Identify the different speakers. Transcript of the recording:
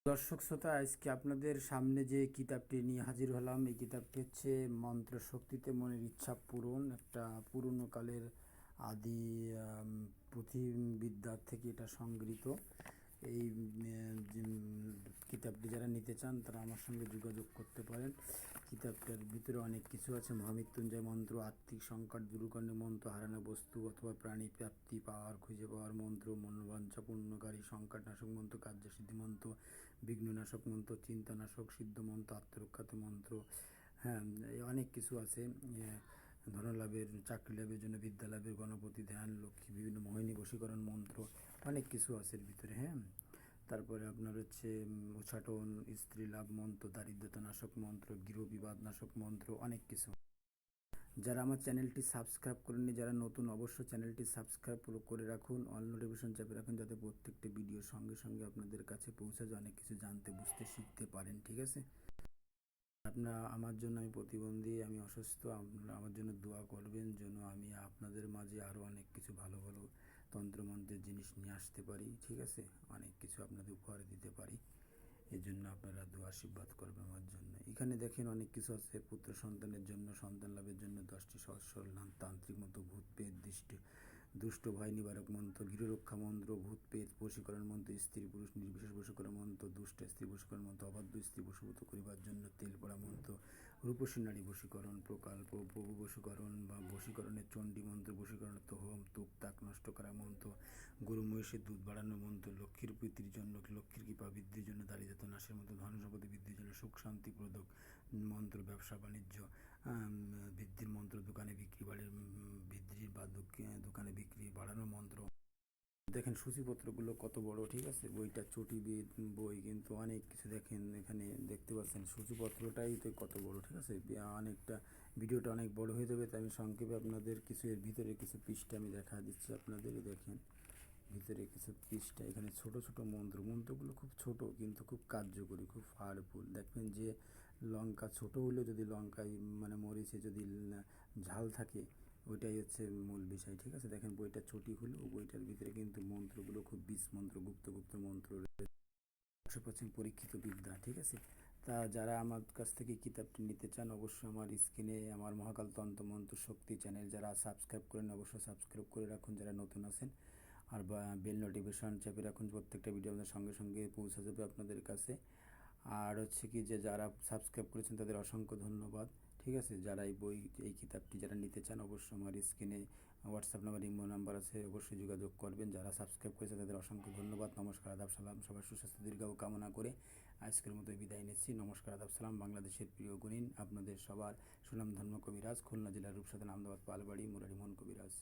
Speaker 1: দর্শক শ্রোতা, আজকে আপনাদের সামনে যে কিতাবটি নিয়ে হাজির হলাম, এই কিতাবটি হচ্ছে মন্ত্র শক্তিতে মনের ইচ্ছা পূরণ। একটা পুরনো কালের আদি পুঁথিবিদ্যার থেকে এটা সংগৃহীত। এই কিতাবটি যারা নিতে চান তারা আমার সঙ্গে যোগাযোগ করতে পারেন। কিতাবটার ভিতরে অনেক কিছু আছে: মহামৃত্যুঞ্জয় মন্ত্র, আর্থিক সংকট দূরীকরণের মন্ত্র, হারানো বস্তু অথবা প্রাণী প্রাপ্তি পাওয়ার খুঁজে পাওয়ার মন্ত্র, মনোবাঞ্ছা পূর্ণকারী সংকটনাশক মন্ত্র, কার্যসিদ্ধি মন্ত্র, বিঘ্ননাশক মন্ত্র, চিন্তানাশক সিদ্ধ মন্ত্র, আত্মরক্ষাতে মন্ত্র। হ্যাঁ, অনেক কিছু আছে। ধনলাভের, চাকরি লাভের জন্য, বিদ্যা লাভের, গণপতি ধ্যান, লক্ষ্মী, বিভিন্ন মোহিনী বশীকরণ মন্ত্র, অনেক কিছু আছে এর ভিতরে। হ্যাঁ, তারপরে আপনার হচ্ছে উচ্চাটন, স্ত্রী লাভ মন্ত্র, দারিদ্রতা নাশক মন্ত্র, গৃহবিবাদ নাশক মন্ত্র, অনেক কিছু। যারা আমার চ্যানেলটি সাবস্ক্রাইব করেননি, যারা নতুন, অবশ্যই চ্যানেলটি সাবস্ক্রাইব করে রাখুন, অল নোটিফিকেশন চাপে রাখুন, যাতে প্রত্যেকটি ভিডিও সঙ্গে সঙ্গে আপনাদের কাছে পৌঁছে যায়, অনেক কিছু জানতে বুঝতে শিখতে পারেন। ঠিক আছে? আপনারা আমার জন্য, আমি প্রতিবন্ধী, আমি অসুস্থ, আপনারা আমার জন্য দোয়া করবেন যেন আমি আপনাদের মাঝে আরও অনেক কিছু ভালো ভালো তন্ত্রমন্ত্রের জিনিস নিয়ে আসতে পারি। ঠিক আছে? অনেক কিছু আপনাদের উপহার দিতে পারি। এই জন্য আপনারা দোয়া আশীর্বাদ করবেন আমার জন্য। এখানে দেখেন অনেক কিছু আছে: পুত্র সন্তানের জন্য, সন্তান লাভের জন্য 10টি সহজ সরল তান্ত্রিক মন্ত্র, ভূত পেট দুষ্ট ভয় নিবারক মন্ত্র, গৃহরক্ষা মন্ত্র, ভূত পেট বশীকরণ মন্ত্র, স্ত্রী পুরুষ নির্বিশেষ বশীকরণ মন্ত্র, দুষ্ট স্ত্রী বশীকরণ মন্ত্র, অবাধ্য স্ত্রী বশীভূত করিবার জন্য তেল পড়া মন্ত্র, রূপসী নারী বশীকরণ প্রকল্প, প্রভু বশীকরণ বা বশীকরণের চণ্ডী মন্ত্র, বশীকরণের হোম, তুক তাক নষ্ট করা মন্ত্র, গরু মহিষের দুধ বাড়ানোর মন্ত্র, লক্ষ্মীর প্রীতির জন্য, লক্ষ্মীর কৃপা বৃদ্ধির জন্য, দারিদ্রতা নাশের মন্ত্র, ধন সম্পত্তি বৃদ্ধির জন্য, সুখ শান্তি প্রদক মন্ত্র, ব্যবসা বাণিজ্য বৃদ্ধির মন্ত্র, দোকানে বিক্রি বাড়ির বৃদ্ধির বা দোকানে বিক্রি বাড়ানোর মন্ত্র। দেখেন সূচিপত্রগুলো কত বড়। ঠিক আছে? বইটা চটিবিদ বই, কিন্তু অনেক কিছু দেখেন এখানে দেখতে পাচ্ছেন। সূচিপত্রটাই তো কত বড়। ঠিক আছে? অনেকটা ভিডিওটা অনেক বড় হয়ে যাবে, তাই আমি সংক্ষেপে আপনাদের কিছু এর ভিতরে কিছু পৃষ্ঠা আমি দেখা দিচ্ছি আপনাদের। দেখেন ভিতরে কিছু পৃষ্ঠা, এখানে ছোট ছোট মন্ত্রগুলো খুব ছোট কিন্তু খুব কার্যকরী, খুব পাওয়ারফুল। দেখবেন যে লঙ্কা ছোট হলেও যদি লঙ্কায় মানে মরিচে যদি ঝাল থাকে, ওইটাই হচ্ছে মূল বিষয়। ঠিক আছে? দেখেন বইটা ছোটি হলেও বইটার ভিতরে কিন্তু মন্ত্রগুলো খুব বীজ মন্ত্র, গুপ্ত গুপ্ত মন্ত্র, 100% পরীক্ষিত বিদ্যা। ঠিক আছে? তা যারা আমার কাছ থেকে কিতাবটি নিতে চান, অবশ্যই আমার স্ক্রিনে আমার মহাকাল তন্ত্র মন্ত্র শক্তি চ্যানেল যারা সাবস্ক্রাইব করেন, অবশ্যই সাবস্ক্রাইব করে রাখুন যারা নতুন আছেন। আর বেল নোটিফিকেশন চেপে রাখুন, প্রত্যেকটা ভিডিও আপনাদের সঙ্গে সঙ্গে পৌঁছে যাবে আপনাদের কাছে। আর হচ্ছে কি যে যারা সাবস্ক্রাইব করেছেন তাদের অসংখ্য ধন্যবাদ। ঠিক আছে? যারা এই কিতাবটি যারা নিতে চান, অবশ্যই আমার স্ক্রিনে হোয়াটসঅ্যাপ নাম্বার, ইমো নাম্বার আছে, অবশ্যই যোগাযোগ করবেন। যারা সাবস্ক্রাইব করেছে তাদের অসংখ্য ধন্যবাদ। নমস্কার, আদাব, সালাম। সবার সুস্বাস্থ্য দীর্ঘায়ু কামনা করে আজকের মতো বিদায় নিচ্ছি। নমস্কার, আদাব, সালাম। বাংলাদেশের প্রিয় গুণিন আপনাদের সবার সুনাম ধর্ম কবিরাজ, খুলনা জেলার রূপসাধন, আহমেদাবাদ, পালবাড়ি, মুরারিমোহন কবিরাজ।